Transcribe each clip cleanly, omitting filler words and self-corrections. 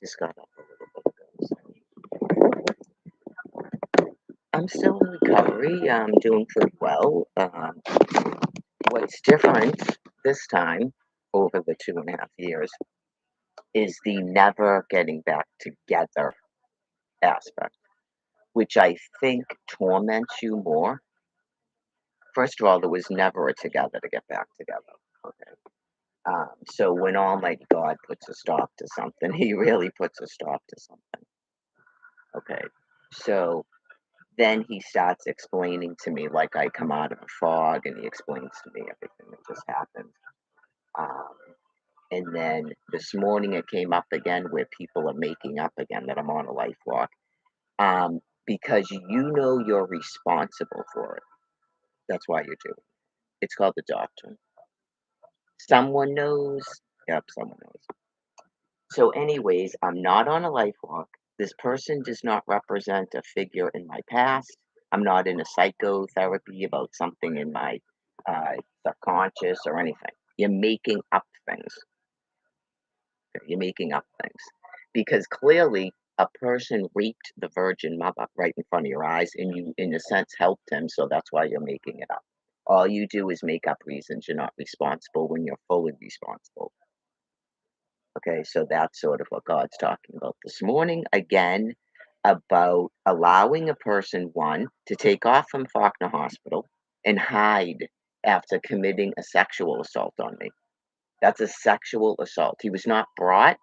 just got up a little bit ago. I'm still in recovery. I'm doing pretty well. What's different this time over the 2.5 years is the never getting back together aspect, which I think torments you more. First of all, there was never a together to get back together. Okay. So when Almighty God puts a stop to something, He really puts a stop to something. Okay. So then he starts explaining to me, like I come out of a fog, and he explains to me everything that just happened. Um, and then this morning it came up again where people are making up again that I'm on a life walk, because you know you're responsible for it. That's why you're doing it. It's called the doctrine. Someone knows. Yep, someone knows. So, anyways, I'm not on a life walk. This person does not represent a figure in my past. I'm not in a psychotherapy about something in my subconscious or anything. You're making up things. Okay? You're making up things because clearly a person raped the Virgin Mother right in front of your eyes, and you, in a sense, helped him. So that's why you're making it up. All you do is make up reasons. You're not responsible when you're fully responsible. Okay, so that's sort of what God's talking about this morning. Again, about allowing a person, one, to take off from Faulkner Hospital and hide after committing a sexual assault on me. That's a sexual assault. He was not brought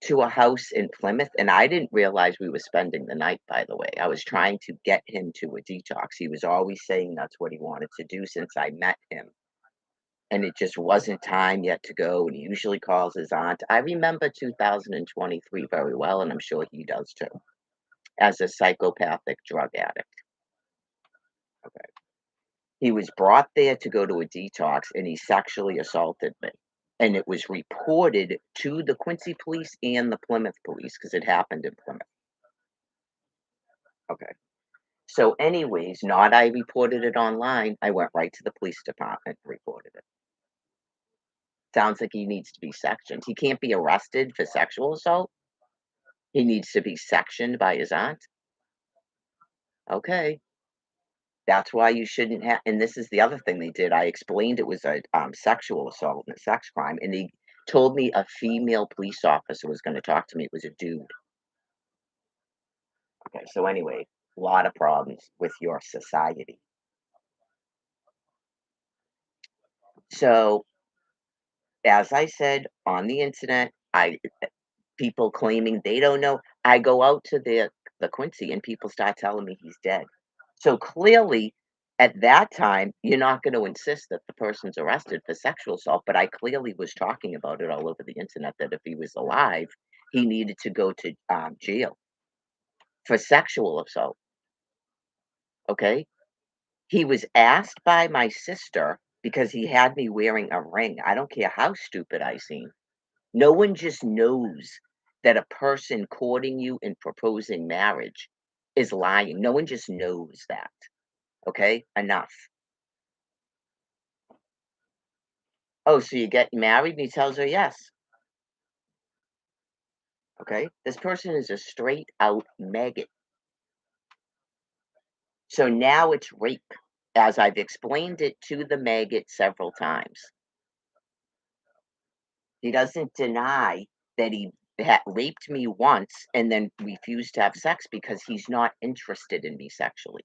to a house in Plymouth, and I didn't realize we were spending the night, by the way. I was trying to get him to a detox. He was always saying that's what he wanted to do since I met him, and it just wasn't time yet to go, and he usually calls his aunt. I remember 2023 very well, and I'm sure he does too, as a psychopathic drug addict. Okay. He was brought there to go to a detox, and he sexually assaulted me. And it was reported to the Quincy police and the Plymouth police because it happened in Plymouth. Okay. So, anyways, not I reported it online. I went right to the police department and reported it. Sounds like he needs to be sectioned. He can't be arrested for sexual assault. He needs to be sectioned by his aunt. Okay. That's why you shouldn't have. And this is the other thing they did. I explained it was a sexual assault and a sex crime, and they told me a female police officer was going to talk to me. It was a dude. Okay. So anyway, a lot of problems with your society. So as I said on the internet, I people claiming they don't know. I go out to the Quincy and people start telling me he's dead. So clearly, at that time, you're not going to insist that the person's arrested for sexual assault. But I clearly was talking about it all over the internet that if he was alive, he needed to go to jail for sexual assault. Okay. He was asked by my sister because he had me wearing a ring. I don't care how stupid I seem. No one just knows that a person courting you and proposing marriage is lying. No one just knows that. Okay? Enough. Oh, so you get married? And he tells her yes. Okay? This person is a straight out maggot. So now it's rape, as I've explained it to the maggot several times. He doesn't deny that he raped me once and then refused to have sex because he's not interested in me sexually.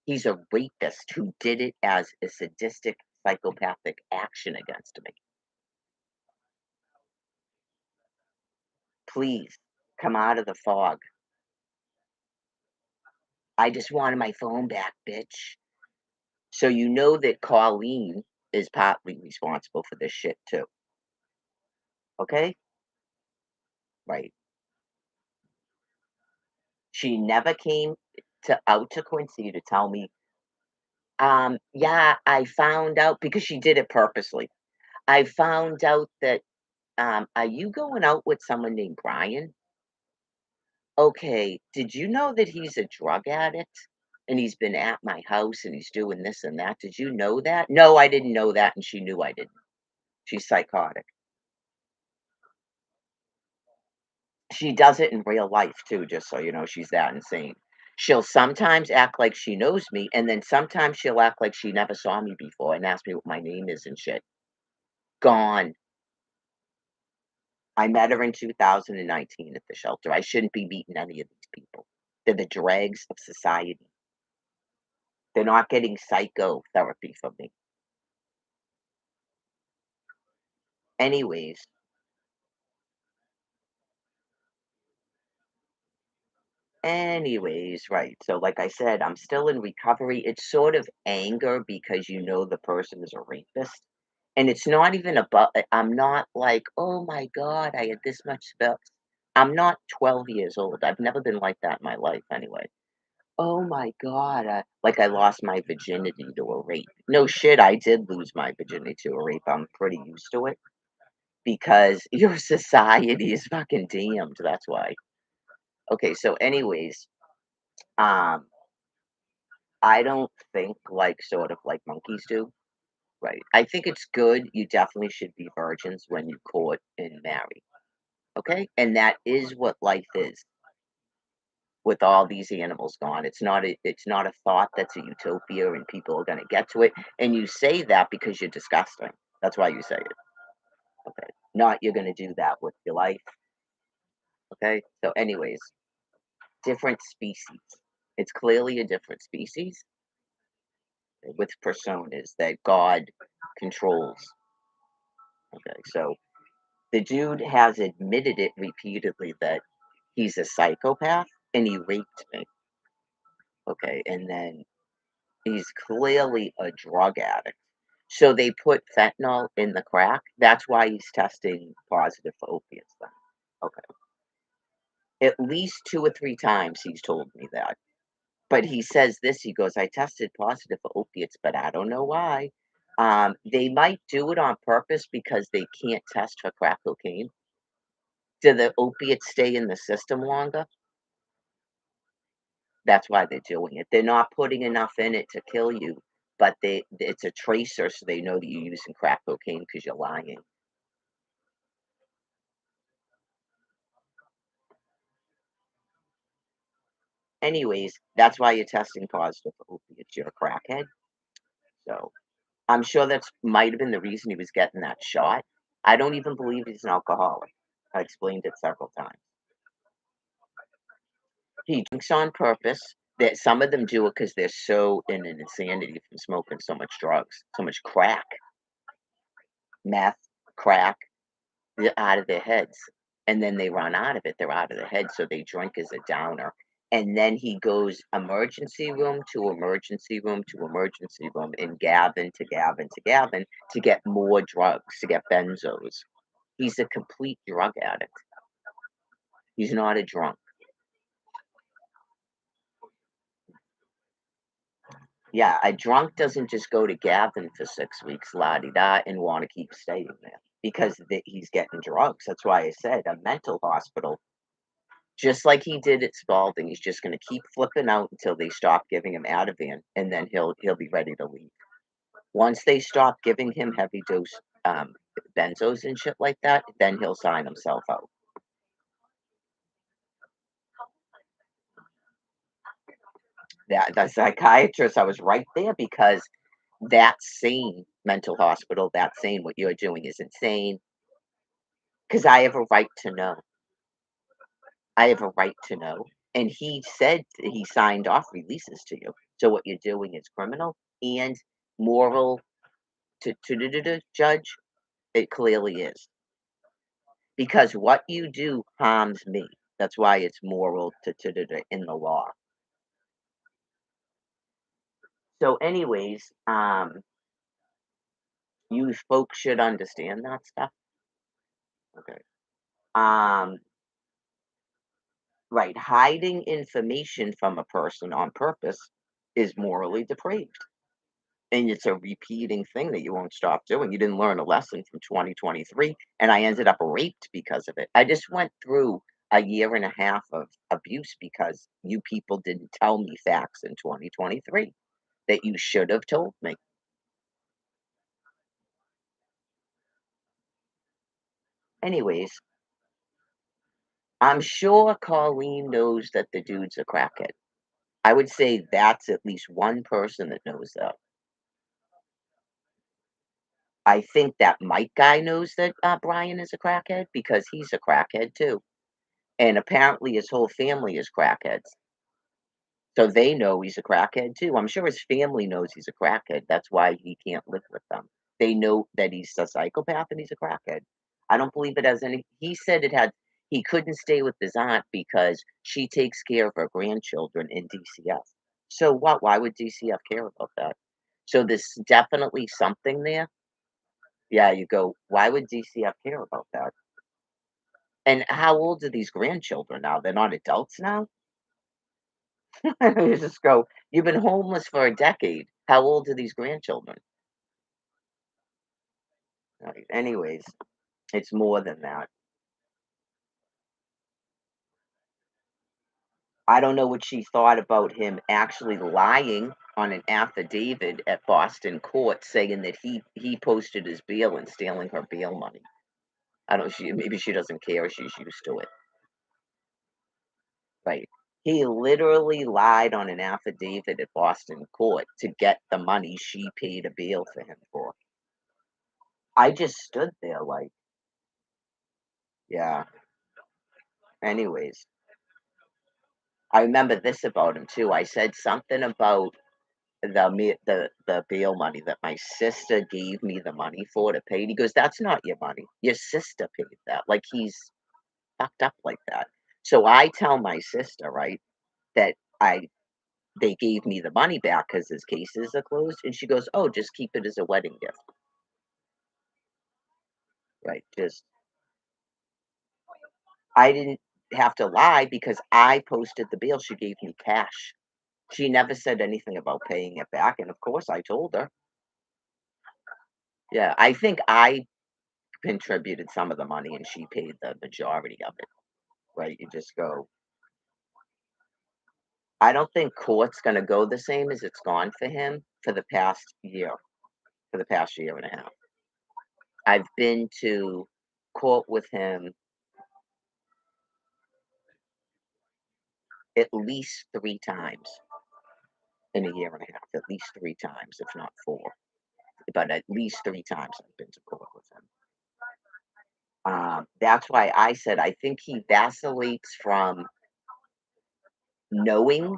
He's a rapist who did it as a sadistic, psychopathic action against me. Please come out of the fog. I just wanted my phone back, bitch. So you know that Colleen is partly responsible for this shit too. Okay? Right. She never came out to Quincy to tell me, yeah, I found out because she did it purposely. I found out that, are you going out with someone named Brian? Okay, did you know that he's a drug addict and he's been at my house and he's doing this and that? Did you know that? No, I didn't know that, and she knew I didn't. She's psychotic. She does it in real life too, just so you know, she's that insane. She'll sometimes act like she knows me, and then sometimes she'll act like she never saw me before and ask me what my name is and shit. Gone. I met her in 2019 at the shelter. I shouldn't be meeting any of these people. They're the dregs of society. They're not getting psychotherapy from me. Anyways, right. So, like I said, I'm still in recovery. It's sort of anger because you know the person is a rapist. And it's not even about, I'm not like, oh my God, I had this much spells. I'm not 12 years old. I've never been like that in my life anyway. Oh my God. Like I lost my virginity to a rape. No shit, I did lose my virginity to a rape. I'm pretty used to it because your society is fucking damned. That's why. Okay, so, anyways, um, I don't think like sort of like monkeys do. Right. I think it's good. You definitely should be virgins when you court and marry. Okay? And that is what life is with all these animals gone. It's not a thought that's a utopia and people are gonna get to it. And you say that because you're disgusting. That's why you say it. Okay. Not you're gonna do that with your life. Okay. So anyways, different species. It's clearly a different species with personas that God controls. Okay. So the dude has admitted it repeatedly that he's a psychopath and he raped me. Okay. And then he's clearly a drug addict. So they put fentanyl in the crack. That's why he's testing positive for opiates then. Okay. At least 2 or 3 times he's told me that. But he says this, he goes, "I tested positive for opiates, but I don't know why." They might do it on purpose because they can't test for crack cocaine. Do the opiates stay in the system longer? That's why they're doing it. They're not putting enough in it to kill you, but it's a tracer so they know that you're using crack cocaine because 'cause you're lying. Anyways, that's why you're testing positive for opiates. You're a crackhead. So, I'm sure that's might have been the reason he was getting that shot. I don't even believe he's an alcoholic. I explained it several times. He drinks on purpose. That some of them do it because 'cause they're so in an insanity from smoking so much drugs, so much crack, meth, crack. They're out of their heads, and then they run out of it, they're out of their head, so they drink as a downer, and then he goes emergency room to emergency room to emergency room, and Gavin to Gavin to Gavin to get more drugs, to get benzos. He's a complete drug addict. He's not a drunk. Yeah, a drunk doesn't just go to Gavin for 6 weeks, la-di-da, and wanna keep staying there because he's getting drugs. That's why I said a mental hospital. Just like he did at Spalding, he's just gonna keep flipping out until they stop giving him Ativan, and then he'll be ready to leave. Once they stop giving him heavy dose, benzos and shit like that, then he'll sign himself out. That the psychiatrist, I was right there because that's sane mental hospital, that's sane, what you're doing is insane. Because I have a right to know. I have a right to know. And he said he signed off releases to you. So what you're doing is criminal and moral to judge, it clearly is. Because what you do harms me. That's why it's moral to in the law. So anyways, you folks should understand that stuff. Okay. Um, right. Hiding information from a person on purpose is morally depraved. And it's a repeating thing that you won't stop doing. You didn't learn a lesson from 2023, and I ended up raped because of it. I just went through a year and a half of abuse because you people didn't tell me facts in 2023 that you should have told me. Anyways, I'm sure Colleen knows that the dude's a crackhead. I would say that's at least one person that knows that. I think that Mike guy knows that Brian is a crackhead because he's a crackhead too. And apparently his whole family is crackheads. So they know he's a crackhead too. I'm sure his family knows he's a crackhead. That's why he can't live with them. They know that he's a psychopath and he's a crackhead. I don't believe it has any. He said it had. He couldn't stay with his aunt because she takes care of her grandchildren in DCF. So what? Why would DCF care about that? So there's definitely something there. Yeah, you go. Why would DCF care about that? And how old are these grandchildren now? They're not adults now. You just go, "You've been homeless for a decade. How old are these grandchildren?" Anyways, it's more than that. I don't know what she thought about him actually lying on an affidavit at Boston court saying that he posted his bail and stealing her bail money. I don't she maybe she doesn't care, she's used to it. Right. He literally lied on an affidavit at Boston court to get the money she paid a bail for him for. I just stood there like, yeah. Anyways, I remember this about him too. I said something about the bail money that my sister gave me the money for to pay. And he goes, "That's not your money. Your sister paid that." Like he's fucked up like that. So I tell my sister, right, that I they gave me the money back because his cases are closed, and she goes, "Oh, just keep it as a wedding gift." Right? Just I didn't have to lie because I posted the bill. She gave me cash. She never said anything about paying it back, and of course I told her. Yeah, I think I contributed some of the money and she paid the majority of it, right? You just go, I don't think court's gonna go the same as it's gone for him for the past year and a half. I've been to court with him at least 3 times in a year and a half, at least 3 times, if not four. But at least 3 times I've been to court with him. That's why I said I think he vacillates from knowing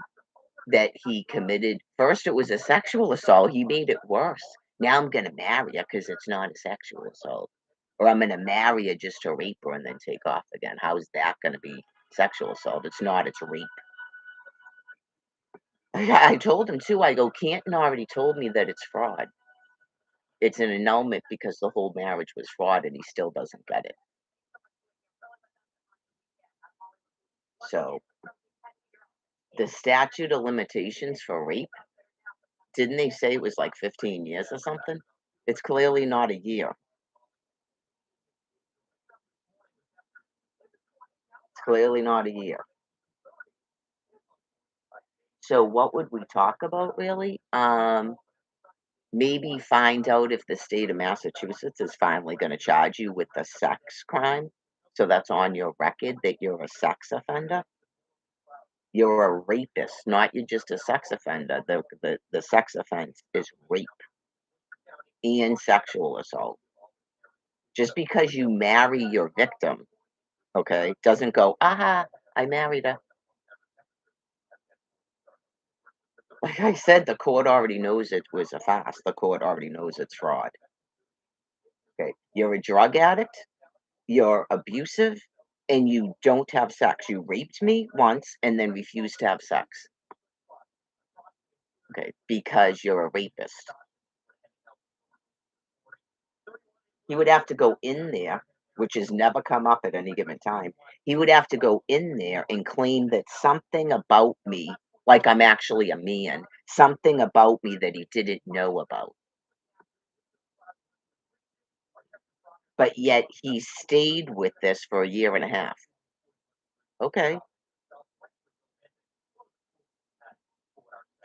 that he committed first it was a sexual assault, he made it worse. Now I'm gonna marry her because it's not a sexual assault. Or I'm gonna marry her just to rape her and then take off again. How is that gonna be sexual assault? It's not, it's rape. I told him too, I go, Canton already told me that it's fraud. It's an annulment because the whole marriage was fraud and he still doesn't get it. So the statute of limitations for rape, didn't they say it was like 15 years or something? It's clearly not a year. It's clearly not a year. So what would we talk about really? Maybe find out if the state of Massachusetts is finally going to charge you with the sex crime. So that's on your record that you're a sex offender. You're a rapist, not you're just a sex offender. The sex offense is rape and sexual assault. Just because you marry your victim, okay, doesn't go, aha, I married her. Like I said, the court already knows it was a farce. The court already knows it's fraud. Okay, you're a drug addict, you're abusive, and you don't have sex. You raped me once and then refused to have sex. Okay, because you're a rapist. He would have to go in there, which has never come up at any given time. He would have to go in there and claim that something about me, like I'm actually a man, something about me that he didn't know about. But yet he stayed with this for a year and a half. Okay.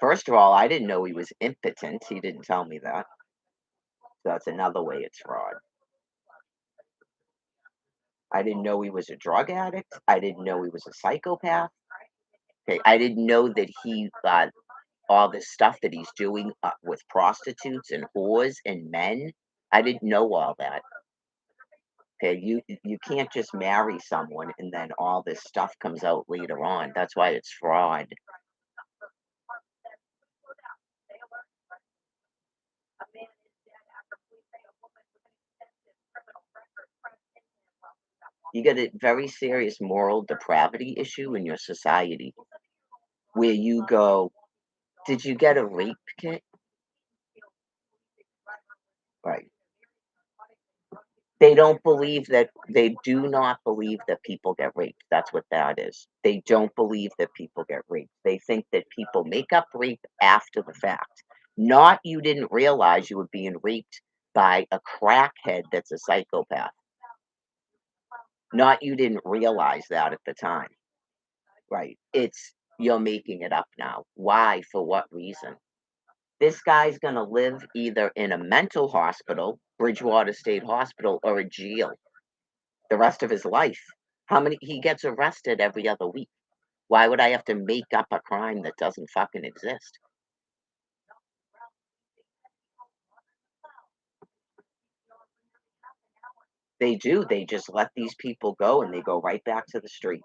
First of all, I didn't know he was impotent. He didn't tell me that. So that's another way it's fraud. I didn't know he was a drug addict. I didn't know he was a psychopath. Okay, I didn't know that he all this stuff that he's doing with prostitutes and whores and men. I didn't know all that. Okay, you can't just marry someone and then all this stuff comes out later on. That's why it's fraud. You get a very serious moral depravity issue in your society where you go, did you get a rape kit? Right. They do not believe that people get raped. That's what that is. They don't believe that people get raped. They think that people make up rape after the fact. Not you didn't realize you were being raped by a crackhead that's a psychopath. Not you didn't realize that at the time. Right. It's you're making it up now. Why? For what reason? This guy's gonna live either in a mental hospital, Bridgewater State Hospital, or a jail the rest of his life. How many he gets arrested every other week. Why would I have to make up a crime that doesn't fucking exist? They do. They just let these people go and they go right back to the street.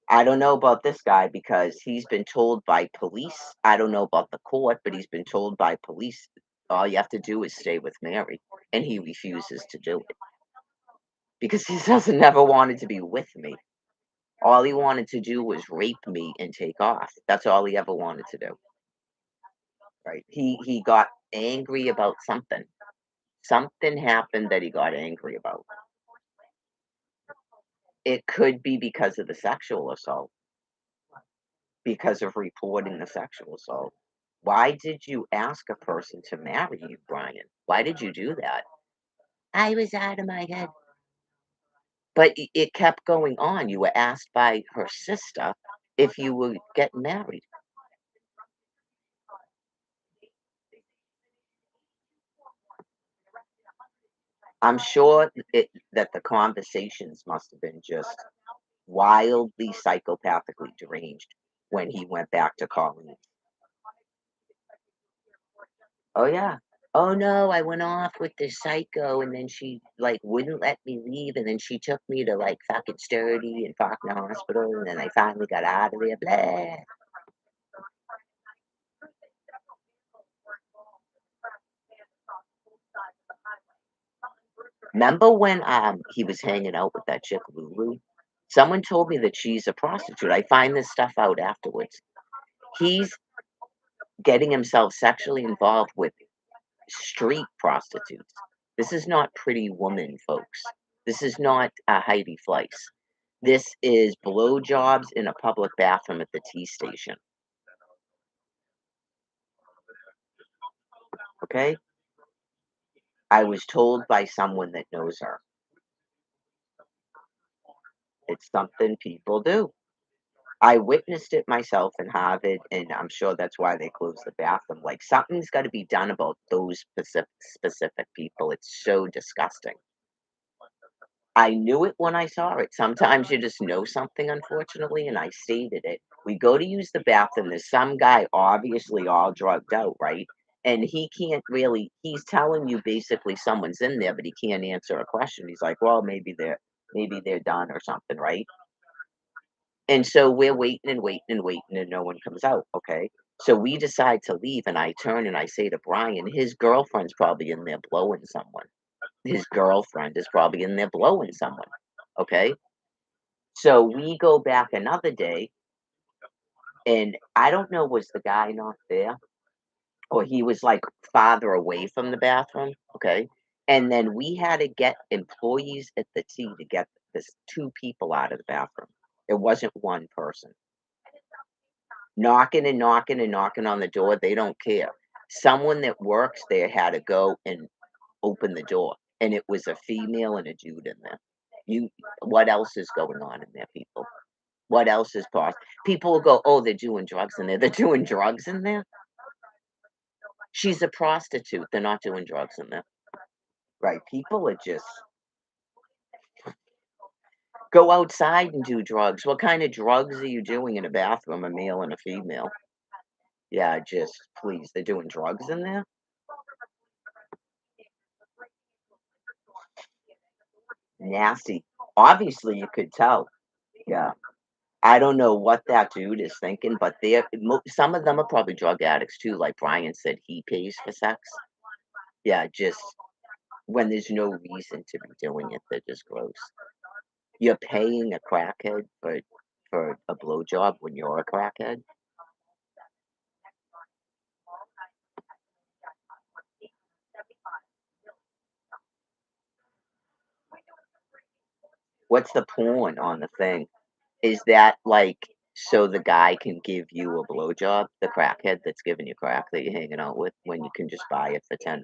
I don't know about this guy because he's been told by police. I don't know about the court, but he's been told by police all you have to do is stay with Mary. And he refuses to do it because he doesn't never wanted to be with me. All he wanted to do was rape me and take off. That's all he ever wanted to do. Right. He got angry about something. Something happened that he got angry about. It could be because of the sexual assault, because of reporting the sexual assault. Why did you ask a person to marry you, Brian? Why did you do that? I was out of my head. But it kept going on. You were asked by her sister if you would get married. I'm sure that the conversations must have been just wildly psychopathically deranged when he went back to Colleen. Oh, yeah. "Oh, no, I went off with this psycho, and then she, like, wouldn't let me leave, and then she took me to, like, fucking Sturdy and Faulkner Hospital, and then I finally got out of there, blah." 'Member when, he was hanging out with that chick, Lulu? Someone told me that she's a prostitute. I find this stuff out afterwards. He's getting himself sexually involved with street prostitutes. This is not Pretty Woman, folks. This is not Heidi Fleiss. This is blowjobs in a public bathroom at the T station. Okay? I was told by someone that knows her. It's something people do. I witnessed it myself in Harvard, and I'm sure that's why they closed the bathroom. Like something's got to be done about those specific people. It's so disgusting. I knew it when I saw it. Sometimes you just know something, unfortunately, and I stated it. We go to use the bathroom. There's some guy obviously all drugged out, right? And he can't really, he's telling you basically someone's in there, but he can't answer a question. He's like, well, maybe they're done or something, right? And so we're waiting and waiting and waiting, and no one comes out. Okay. So we decide to leave, and I turn and I say to Brian, his girlfriend's probably in there blowing someone. His girlfriend is probably in there blowing someone. Okay. So we go back another day, and I don't know, was the guy not there? Or he was like farther away from the bathroom. Okay. And then we had to get employees at the T to get this two people out of the bathroom. It wasn't one person. Knocking and knocking and knocking on the door, they don't care. Someone that works there had to go and open the door, and it was a female and a dude in there. You what else is going on in there, people? What else is possible? People will go, "Oh, they're doing drugs in there." They're doing drugs in there? She's a prostitute. They're not doing drugs in there. Right, people are just Go outside and do drugs. What kind of drugs are you doing in a bathroom, a male and a female? Yeah, just please, they're doing drugs in there? Nasty. Obviously, you could tell. Yeah. I don't know what that dude is thinking, but some of them are probably drug addicts too. Like Brian said, he pays for sex. Yeah, just when there's no reason to be doing it, they're just gross. You're paying a crackhead for a blowjob when you're a crackhead. What's the porn on the thing? Is that like so the guy can give you a blowjob, the crackhead that's giving you crack that you're hanging out with when you can just buy it for $10?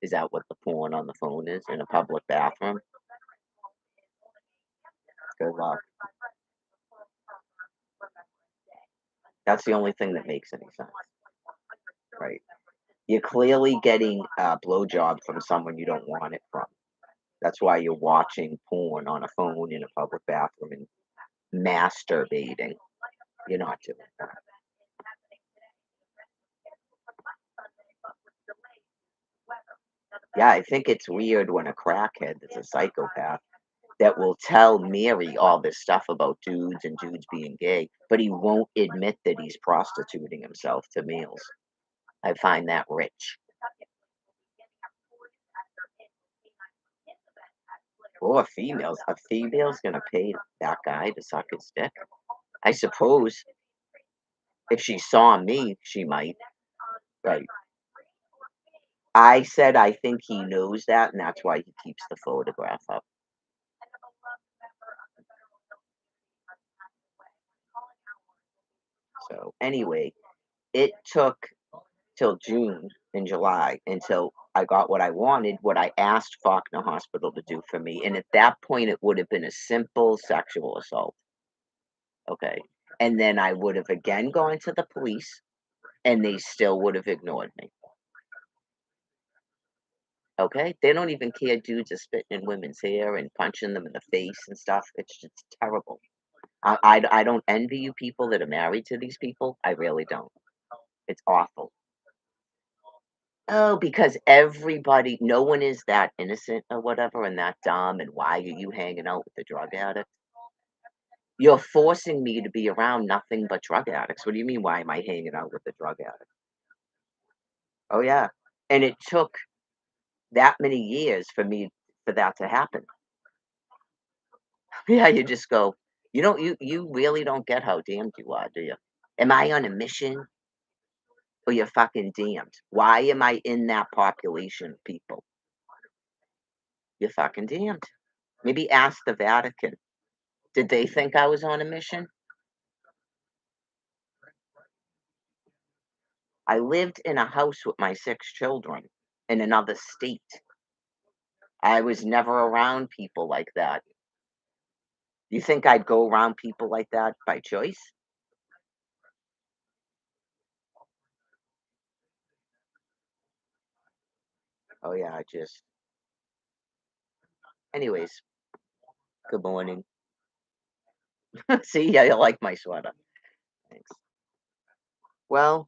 Is that what the porn on the phone is in a public bathroom? Good luck. That's the only thing that makes any sense, right? You're clearly getting a blowjob from someone you don't want it from. That's why you're watching porn on a phone in a public bathroom and masturbating. You're not doing that. Yeah, I think it's weird when a crackhead that's a psychopath that will tell Mary all this stuff about dudes and dudes being gay, but he won't admit that he's prostituting himself to males. I find that rich. Or a female's gonna pay that guy to suck his dick. I suppose if she saw me, she might. Right. I said I think he knows that, and that's why he keeps the photograph up. So anyway, it took till June and July until I got what I wanted, what I asked Faulkner Hospital to do for me. And at that point, it would have been a simple sexual assault. Okay. And then I would have again gone to the police and they still would have ignored me. Okay. They don't even care. Dudes are spitting in women's hair and punching them in the face and stuff. It's just terrible. I don't envy you people that are married to these people. I really don't. It's awful. Oh, because everybody no one is that innocent or whatever and that dumb, and why are you hanging out with the drug addict? You're forcing me to be around nothing but drug addicts. What do you mean, why am I hanging out with the drug addict? Oh, yeah, and it took that many years for that to happen. Yeah, you just go, you really don't get how damned you are, do you? Am I on a mission or you're fucking damned? Why am I in that population of people? You're fucking damned. Maybe ask the Vatican. Did they think I was on a mission? I lived in a house with my 6 children in another state. I was never around people like that. You think I'd go around people like that by choice? Oh, yeah, I just anyways, good morning. See, yeah, you like my sweater. Thanks. Well,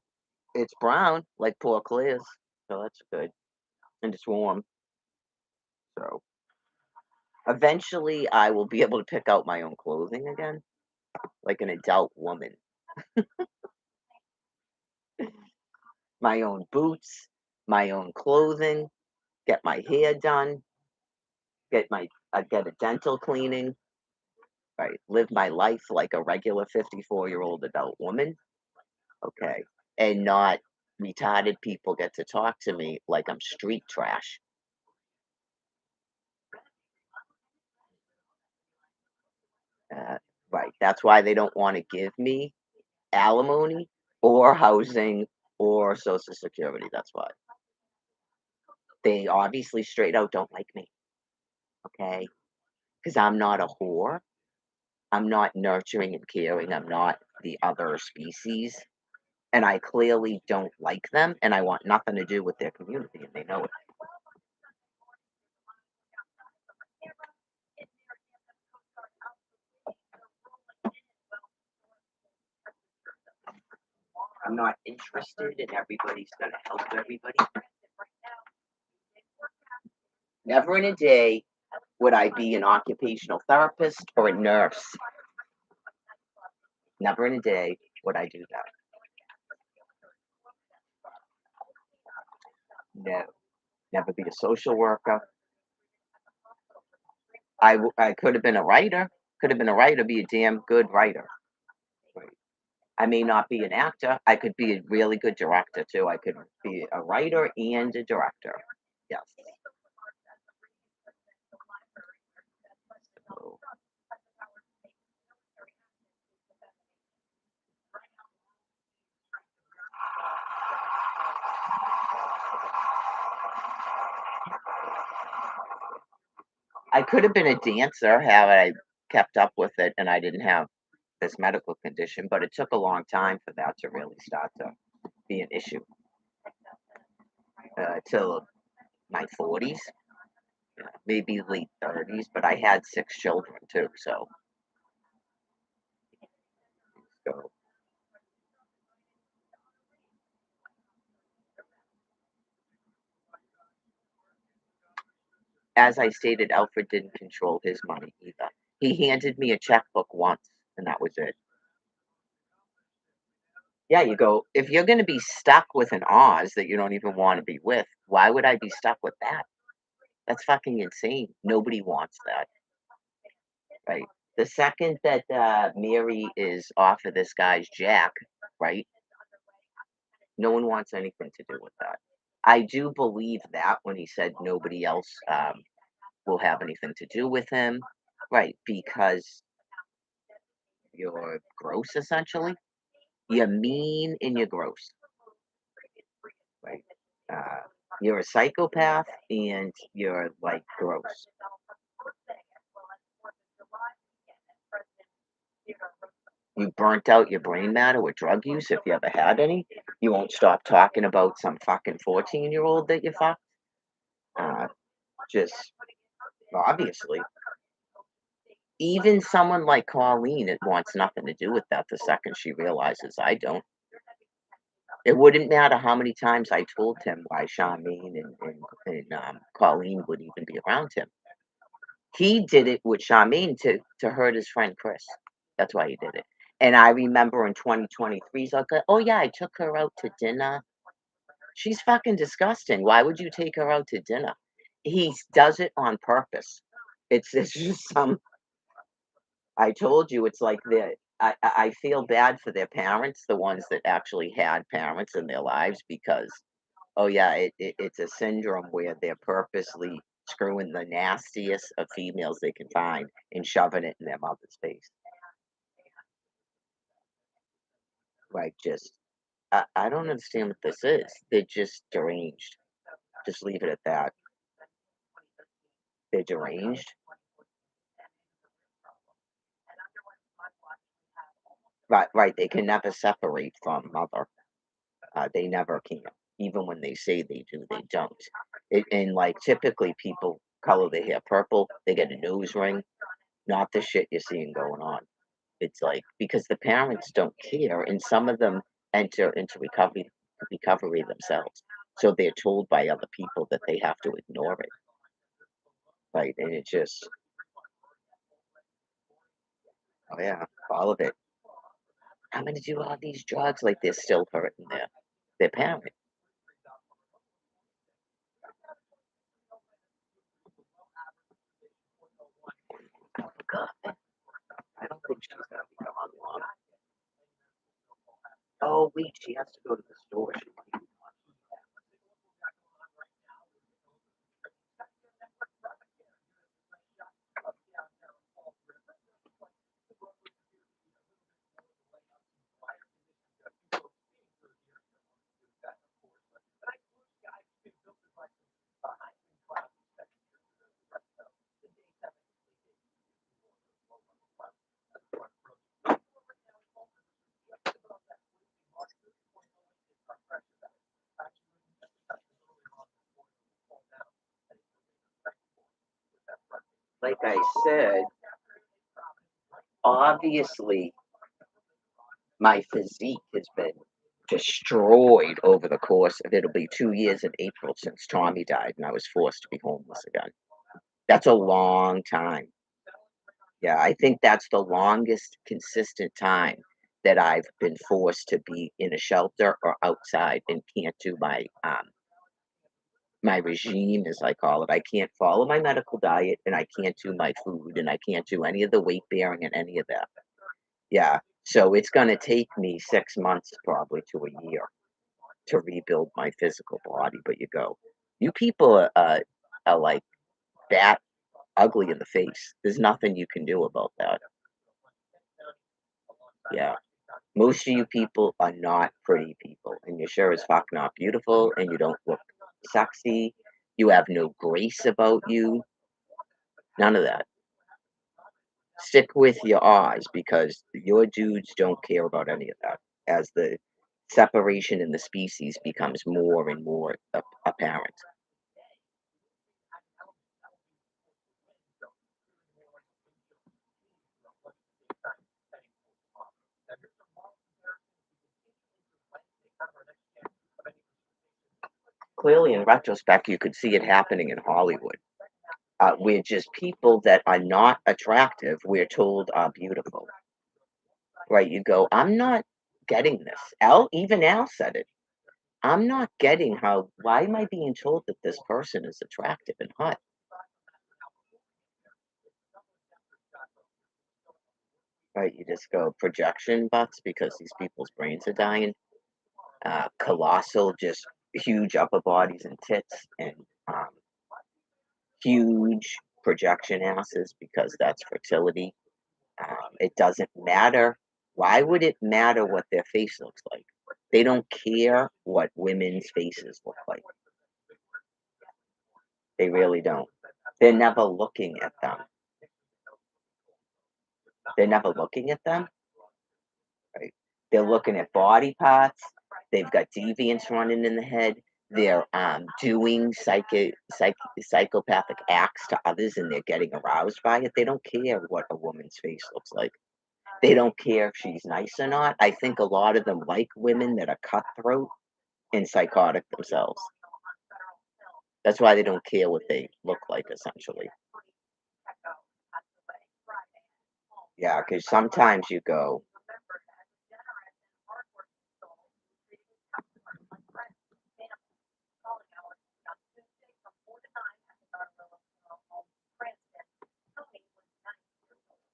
it's brown, like poor Claire's, so that's good, and it's warm, so eventually, I will be able to pick out my own clothing again, like an adult woman. My own boots, my own clothing, get my hair done, get a dental cleaning, right? Live my life like a regular 54-year-old adult woman, okay? And not retarded people get to talk to me like I'm street trash. Uh, right. That's why they don't want to give me alimony or housing or social security. That's why. They obviously straight out don't like me, okay? Because I'm not a whore. I'm not nurturing and caring. I'm not the other species. And I clearly don't like them, and I want nothing to do with their community, and they know it. I'm not interested in everybody's going to help everybody. Never in a day would I be an occupational therapist or a nurse. Never in a day would I do that. No, never be a social worker. I could have been a writer. Could have been a writer, be a damn good writer. Right. I may not be an actor. I could be a really good director too. I could be a writer and a director. Yes. So, I could have been a dancer had I kept up with it and I didn't have this medical condition, but it took a long time for that to really start to be an issue. Till my 40s, maybe late 30s, but I had 6 children too, so as I stated, Alfred didn't control his money either. He handed me a checkbook once, and that was it. Yeah, you go, if you're going to be stuck with an Oz that you don't even want to be with, why would I be stuck with that? That's fucking insane. Nobody wants that, right? The second that Mary is off of this guy's jack, right? No one wants anything to do with that. I do believe that when he said nobody else will have anything to do with him, right? Because you're gross, essentially. You're mean and you're gross, right? Uh, you're a psychopath and you're like gross. You burnt out your brain matter with drug use if you ever had any. You won't stop talking about some fucking 14-year-old that you fucked. Uh, just obviously. Even someone like Colleen, it wants nothing to do with that the second she realizes I don't. It wouldn't matter how many times I told him why Charmaine and Colleen would even be around him. He did it with Charmaine to hurt his friend Chris. That's why he did it. And I remember in 2023, he's like, "Oh yeah, I took her out to dinner." She's fucking disgusting. Why would you take her out to dinner? He does it on purpose. It's just some. I told you it's like I feel bad for their parents, the ones that actually had parents in their lives, because oh yeah, it's a syndrome where they're purposely screwing the nastiest of females they can find and shoving it in their mother's face. Like just I don't understand what this is. They're just deranged. Just leave it at that. They're deranged. Right, right. They can never separate from mother. They never can. Even when they say they do, they don't. And like typically people color their hair purple, they get a nose ring, not the shit you're seeing going on. It's like because the parents don't care, and some of them enter into recovery themselves. So they're told by other people that they have to ignore it, right? And it just, oh yeah, all of it. I'm gonna do all these drugs, like they're still hurting their parent. God, I don't think she's gonna become unloved. Oh wait, she has to go to the store. Like I said, obviously my physique has been destroyed over the course of it'll be 2 years in April since Tommy died, and I was forced to be homeless again. That's a long time. Yeah, I think that's the longest consistent time that I've been forced to be in a shelter or outside and can't do my regime, as I call it. I can't follow my medical diet, and I can't do my food, and I can't do any of the weight bearing and any of that. Yeah, so it's gonna take me 6 months probably to a year to rebuild my physical body, but you people are like that ugly in the face. There's nothing you can do about that. Yeah. Most of you people are not pretty people, and you're sure as fuck not beautiful, and you don't look sexy. You have no grace about you. None of that. Stick with your eyes because your dudes don't care about any of that. As the separation in the species becomes more and more apparent. Clearly, in retrospect, you could see it happening in Hollywood. We're just people that are not attractive, we're told are beautiful. Right? You go, I'm not getting this. Even Al said it. I'm not getting why am I being told that this person is attractive and hot? Right? You just go projection butts because these people's brains are dying. Colossal, just huge upper bodies and tits, and um, huge projection asses because that's fertility. It doesn't matter. Why would it matter what their face looks like? They don't care what women's faces look like. They really don't. They're never looking at them. They're never looking at them, right? They're looking at body parts. They've got deviance running in the head. They're doing psychopathic acts to others, and they're getting aroused by it. They don't care what a woman's face looks like. They don't care if she's nice or not. I think a lot of them like women that are cutthroat and psychotic themselves. That's why they don't care what they look like, essentially. Yeah, because sometimes you go,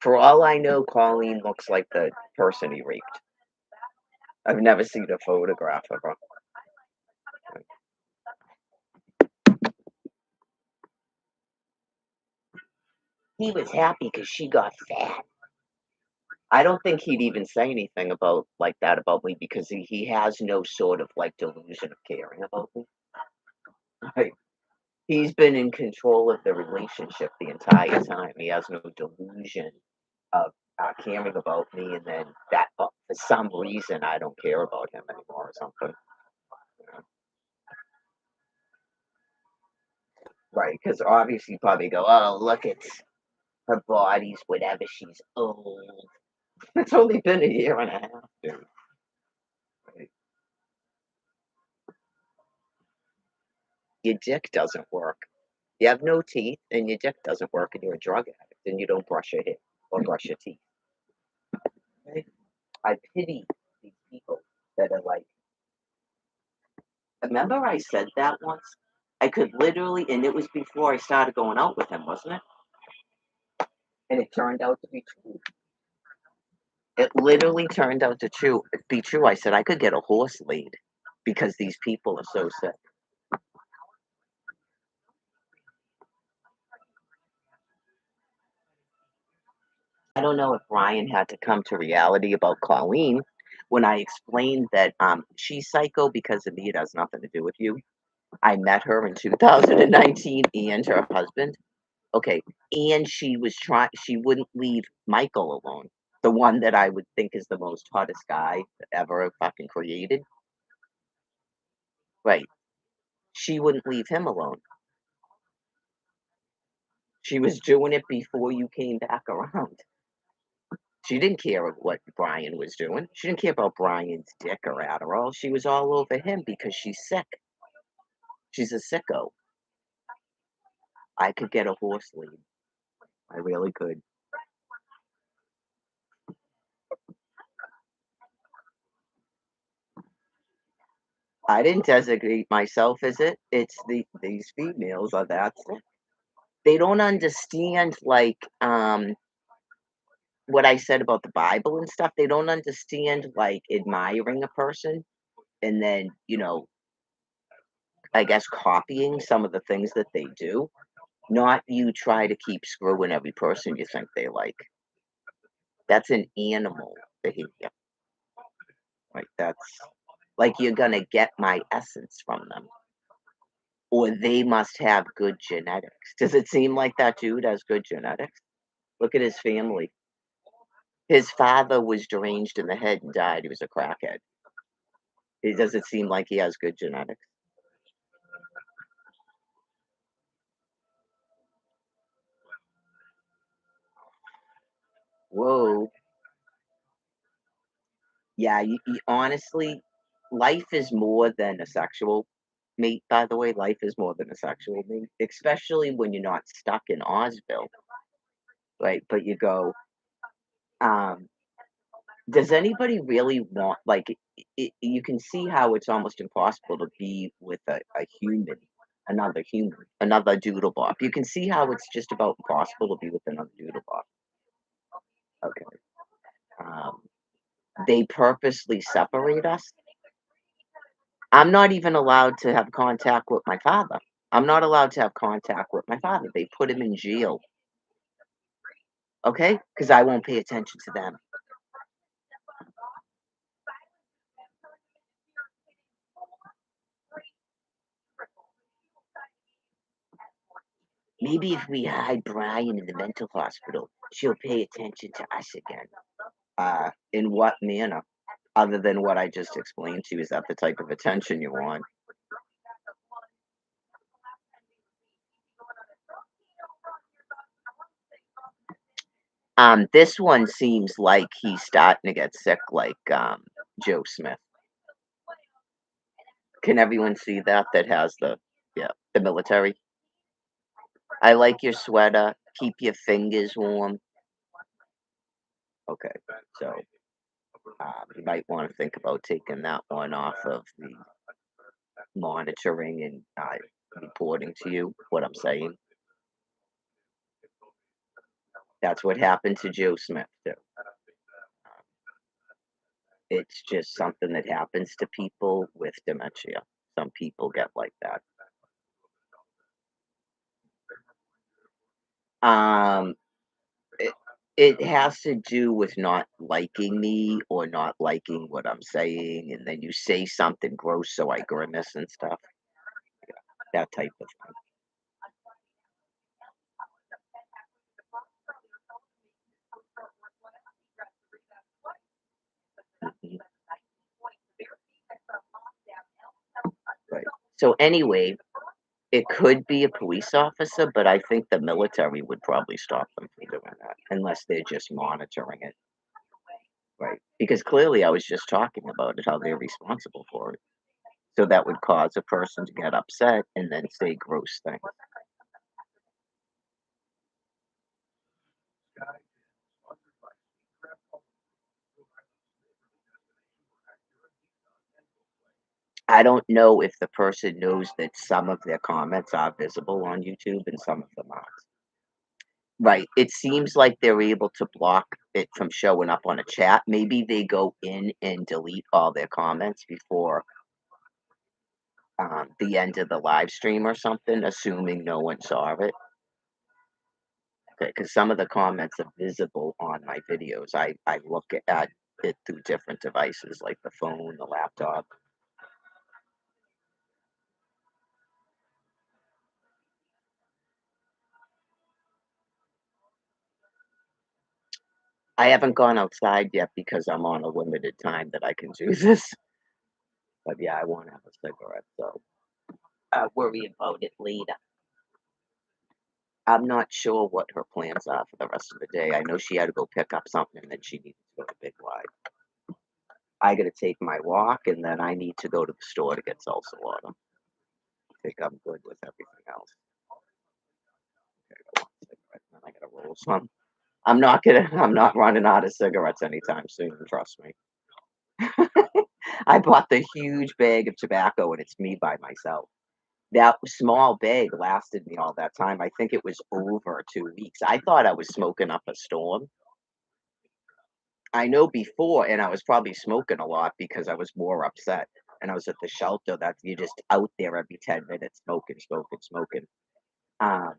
for all I know, Colleen looks like the person he raped. I've never seen a photograph of her. He was happy because she got fat. I don't think he'd even say anything about like that about me because he has no sort of like delusion of caring about me. Right? He's been in control of the relationship the entire time. He has no delusion of caring about me, and then that for some reason I don't care about him anymore or something. You know? Right? Because obviously you probably go, oh look, it's her body's whatever. She's old. It's only been a year and a half, dude. Right? Your dick doesn't work. You have no teeth, and your dick doesn't work, and you're a drug addict, and you don't brush your hair or brush your teeth. Right? I pity these people that are like, remember I said that once? I could literally, and it was before I started going out with him, wasn't it? And it turned out to be true. It literally turned out to be true. I said I could get a horse laid because these people are so sick. I don't know if Brian had to come to reality about Colleen when I explained that she's psycho because of me. It has nothing to do with you. I met her in 2019 and her husband. Okay, and she wouldn't leave Michael alone. The one that I would think is the most hottest guy ever fucking created. Right. She wouldn't leave him alone. She was doing it before you came back around. She didn't care what Brian was doing. She didn't care about Brian's dick or Adderall. She was all over him because she's sick. She's a sicko. I could get a horse lead. I really could. I didn't designate myself as it. It's these females are that sick. They don't understand what I said about the Bible and stuff. They don't understand like admiring a person and then, I guess copying some of the things that they do. Not you try to keep screwing every person you think they like. That's an animal behavior. Like that's like you're gonna get my essence from them. Or they must have good genetics. Does it seem like that dude has good genetics? Look at his family. His father was deranged in the head and died. He was a crackhead. It doesn't seem like he has good genetics. Whoa. Yeah, you honestly, life is more than a sexual mate, by the way. Life is more than a sexual mate, especially when you're not stuck in Ozville, right? But you go, um, does anybody really want, like, you can see how it's almost impossible to be with a human, another human, another doodle bop. You can see how it's just about impossible to be with another doodle bop. Okay. Um, they purposely separate us. I'm not even allowed to have contact with my father. I'm not allowed to have contact with my father. They put him in jail, okay? Because I won't pay attention to them. Maybe if we hide Brian in the mental hospital, she'll pay attention to us again. In what manner? Other than what I just explained to you, is that the type of attention you want? This one seems like he's starting to get sick, like Joe Smith. Can everyone see that? That has the military. I like your sweater. Keep your fingers warm. Okay, so you might want to think about taking that one off of the monitoring and reporting to you what I'm saying. That's what happened to Joe Smith too. It's just something that happens to people with dementia. Some people get like that. Um, it, it has to do with not liking me or not liking what I'm saying, and then you say something gross, so I grimace and stuff. That type of thing. Mhm. Right. So anyway, it could be a police officer, but I think the military would probably stop them from doing that unless they're just monitoring it. Right. Because clearly I was just talking about it, how they're responsible for it. So that would cause a person to get upset and then say gross things. I don't know if the person knows that some of their comments are visible on YouTube and some of them aren't. Right. It seems like they're able to block it from showing up on a chat. Maybe they go in and delete all their comments before the end of the live stream or something, assuming no one saw it. Because some of the comments are visible on my videos. I look at it through different devices like the phone, the laptop. I haven't gone outside yet because I'm on a limited time that I can do this. But yeah, I won't have a cigarette, so I'll worry about it later. I'm not sure what her plans are for the rest of the day. I know she had to go pick up something and then she needed to go to Big Y. I gotta take my walk and then I need to go to the store to get salsa water. I think I'm good with everything else. Okay, then I gotta roll some. I'm not running out of cigarettes anytime soon, trust me. I bought the huge bag of tobacco and it's me by myself. That small bag lasted me all that time. I think it was over 2 weeks. I thought I was smoking up a storm. I know before, and I was probably smoking a lot because I was more upset, and I was at the shelter that you're just out there every 10 minutes smoking, smoking, smoking. Um,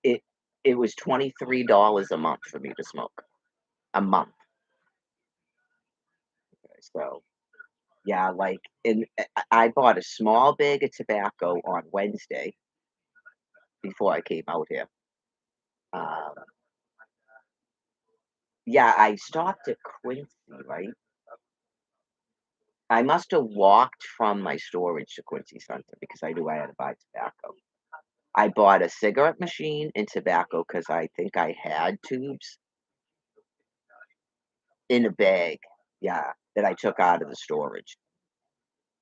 it it was $23 a month for me to smoke. A month. So, yeah, like, and I bought a small bag of tobacco on Wednesday before I came out here. Um, yeah, I stopped at Quincy, right? I must have walked from my storage to Quincy Center because I knew I had to buy tobacco. I bought a cigarette machine and tobacco because I think I had tubes in a bag, yeah, that I took out of the storage.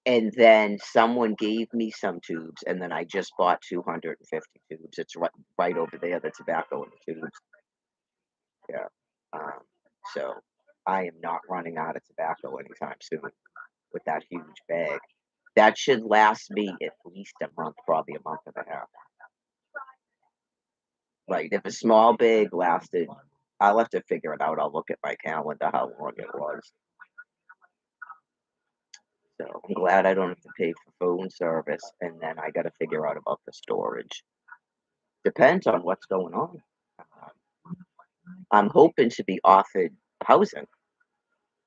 And then someone gave me some tubes, and then I just bought 250 tubes. It's right over there, the tobacco and the tubes. Yeah. Um, so I am not running out of tobacco anytime soon with that huge bag. That should last me at least a month, probably a month and a half. Right, if a small bag lasted, I'll have to figure it out. I'll look at my calendar how long it was. So I'm glad I don't have to pay for phone service, and then I got to figure out about the storage. Depends on what's going on. I'm hoping to be offered housing.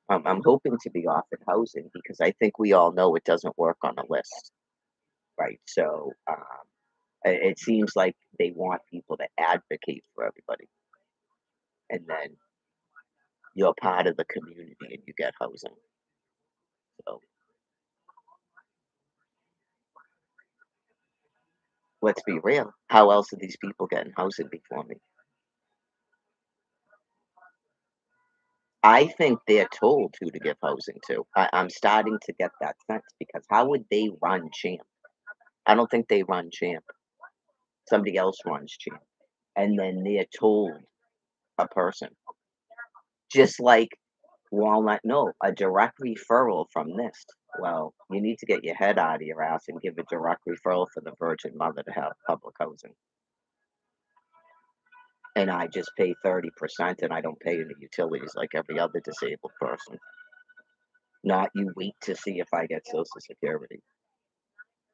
I'm hoping to be offered housing because I think we all know it doesn't work on a list, right? So it seems like they want people to advocate for everybody, and then you're part of the community and you get housing. So let's be real. How else are these people getting housing before me? I think they're told who to give housing to. I'm starting to get that sense because how would they run Champ? I don't think they run Champ. Somebody else runs Champ. And then they're told a person. Just like Walnut, no, a direct referral from this. Well, you need to get your head out of your ass and give a direct referral for the Virgin Mother to have public housing. And I just pay 30% and I don't pay any utilities like every other disabled person. Not you wait to see if I get Social Security.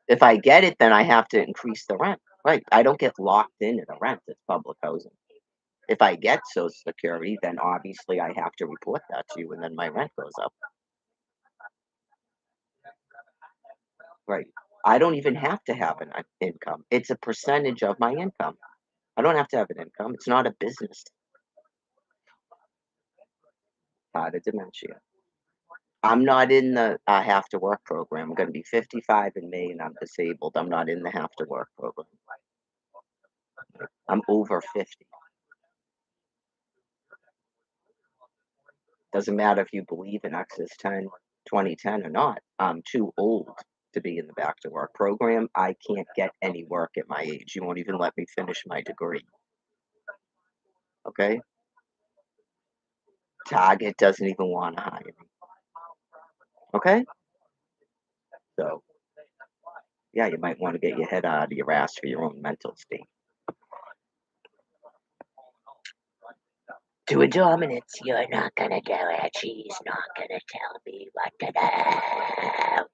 If I get it, then I have to increase the rent. Right. I don't get locked into the rent. It's public housing. If I get Social Security, then obviously I have to report that to you and then my rent goes up. Right. I don't even have to have an income. It's a percentage of my income. I don't have to have an income. It's not a business. Part of dementia. I'm not in the have to work program. I'm going to be 55 in May and I'm disabled. I'm not in the have to work program. I'm over 50. Doesn't matter if you believe in Exodus 10, 2010 or not. I'm too old to be in the back to work program. I can't get any work at my age. You won't even let me finish my degree. Okay? Target doesn't even want to hire me. Okay? So, yeah, you might want to get your head out of your ass for your own mental state. To a dominance, you're not gonna do it. She's not gonna tell me what to do.